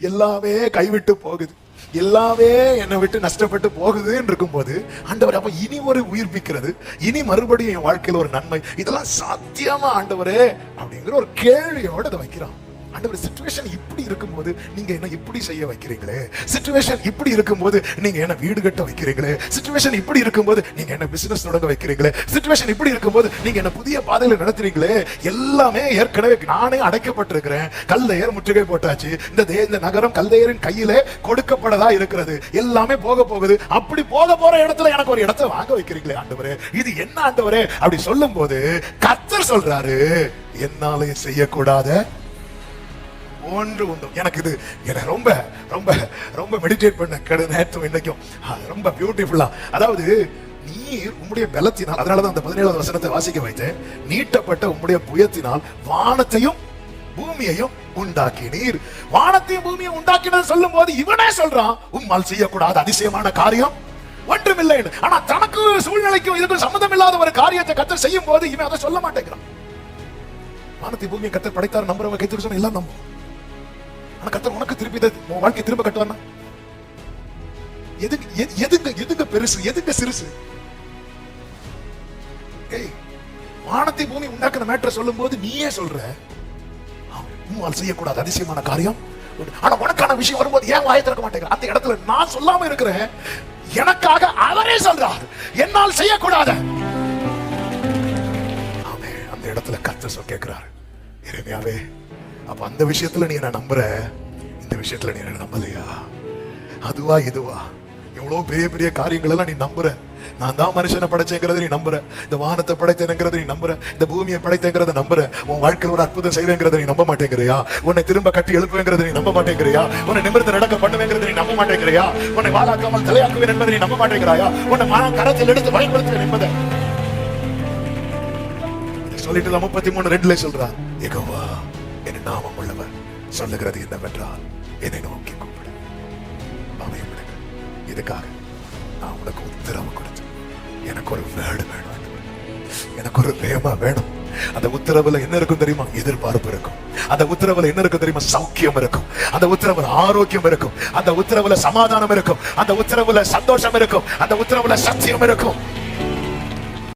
எல்லாமே கைவிட்டு போகுது, எல்லாமே என்னை விட்டு நஷ்டப்பட்டு போகுதுன்னு இருக்கும்போது ஆண்டவர் அப்ப இனி ஒரு உயிர்ப்பிக்கிறது, இனி மறுபடியும் என் வாழ்க்கையில ஒரு நன்மை, இதெல்லாம் சாத்தியமா ஆண்டவரே அப்படிங்கிற ஒரு கேள்வியோட அதை வைக்கிறான். ஆண்டவர் சிச்சுவேஷன் இப்படி இருக்கும்போது நீங்க என்ன இப்படி செய்ய வைக்கிறீங்களே, சிச்சுவேஷன் இப்படி இருக்கும்போது நீங்க என்ன வீடு கட்ட வைக்கிறீங்களே, சிச்சுவேஷன் இப்படி இருக்கும்போது நீங்க என்ன பிசினஸ் தொடங்க வைக்கிறீங்களே, சிச்சுவேஷன் இப்படி இருக்கும்போது நீங்க என்ன புதிய பாதையில நடத்துறீங்களே, எல்லாமே ஏற்கனவே நானே அடைக்கப்பட்டிருக்கிறேன், கல்தையர் முற்றுகை போட்டாச்சு, இந்த நகரம் கல்தையரின் கையிலே கொடுக்கப்படதா இருக்கிறது, எல்லாமே போக போகுது, அப்படி போக போற இடத்துல எனக்கு ஒரு இடத்தை வாங்க வைக்கிறீங்களே ஆண்டவரே, இது என்ன ஆண்டவரே அப்படி சொல்லும் போது கர்த்தர் சொல்றாரு, என்னாலே செய்யக்கூடாத ஒன்று உண்டு. எனக்கு இது எனக்கு ரொம்ப ரொம்ப ரொம்ப மெடிடேட் பண்ண நேரத்தும் இன்னைக்கும் ரொம்ப பியூட்டிஃபுல்லா. அதாவது நீர் உம்முடைய பலத்தினால், அதனாலதான் அந்த 17வது வசனத்தை வாசிக்க வைத்தேன், நீட்டப்பட்ட உம்முடைய புயத்தினால் வானத்தையும் பூமியையும் உண்டாக்கினீர். வானத்தையும் பூமியையும் உண்டாக்கினது சொல்லும் போது இவனே சொல்றான், உம்மால் செய்யக்கூடாத அதிசயமான காரியம் ஒன்றுமில்லை. ஆனா தனக்கு சூழ்நிலைக்கும் இதுக்கும் சம்பந்தம் இல்லாத ஒரு காரியத்தை கர்த்தர் செய்யும் போது இவன் அதை சொல்ல மாட்டேங்கிறான். வானத்தை பூமியை கர்த்தர் படைத்தார், நம்புறவங்க கைத்து சொன்ன எல்லாம் நம்பும். ஆனா கர்த்தர் உனக்கு திருப்பி உன் வாழ்க்கை திரும்ப கட்டுவானா? எதுங்க பெருசு, எதுங்க சிறுசு? வானத்தை பூமி உண்டாக்குற மேட்டர் சொல்லும் போது நீயே சொல்ற உம்மால் செய்யக்கூடாது அதிசயமான காரியம். ஆனா உனக்கான விஷயம் வரும்போது ஏன் வாயை திறக்க மாட்டேங்கிற? அந்த இடத்துல நான் சொல்லாம இருக்கிறேன், எனக்காக அவரே சொல்றார் என்னால் செய்யக்கூடாத. அந்த இடத்துல கர்த்தர் கேட்கிறார், இறைமையாவே அப்ப அந்த விஷயத்துல நீ என்ன நம்புற, இந்த விஷயத்துல நீ என்ன நம்பலையா? அதுவா இதுவா எவ்வளவு பெரிய பெரிய காரியங்கள் எல்லாம் நீ நம்புற. நான் தான் மனுஷனை படைச்சேங்கிறத நீ நம்புற, இந்த வானத்தை படைத்தேங்கிறத நீ நம்புற, இந்த பூமியை படைத்தேங்கிறத நம்புற, உன் வாழ்க்கையில் ஒரு அற்புதம் செய்வேங்கிறத நீ நம்ப மாட்டேங்கிறியா? உன்னை திரும்ப கட்டி எழுப்புவேங்கிறத நீ நம்ப மாட்டேங்கிறியா? உன்னை நிமிர்ந்து நடக்க பண்ணுவேங்கிறத நீ நம்ப மாட்டேங்கிறியா? உன்னை வாழாக்காமல் தலையாக்குவேன் என்பதை நீ நம்ப மாட்டேங்கிறாயா? உன்னை கரத்தில் எடுத்து பயன்படுத்துவேன் என்பதை சொல்லிட்டு 33:2 சொல்றார், யெகோவா என் நாமம் உள்ளவர் சொல்லுகிறது என்னவென்றால் என்னை நோக்கி கூப்பிடு, அவன் இதுக்காக நான் உனக்கு உத்தரவு கொடுத்து எனக்கு ஒரு வேர்டு வேணும், எனக்கு ஒரு வேமா வேணும். அந்த உத்தரவுல என்ன இருக்கும் தெரியுமா? எதிர்பார்ப்பு இருக்கும். அந்த உத்தரவுல என்ன இருக்கும் தெரியுமா? சௌக்கியம் இருக்கும். அந்த உத்தரவுல ஆரோக்கியம் இருக்கும். அந்த உத்தரவுல சமாதானம் இருக்கும். அந்த உத்தரவுல சந்தோஷம் இருக்கும். அந்த உத்தரவுல சத்தியம் இருக்கும்.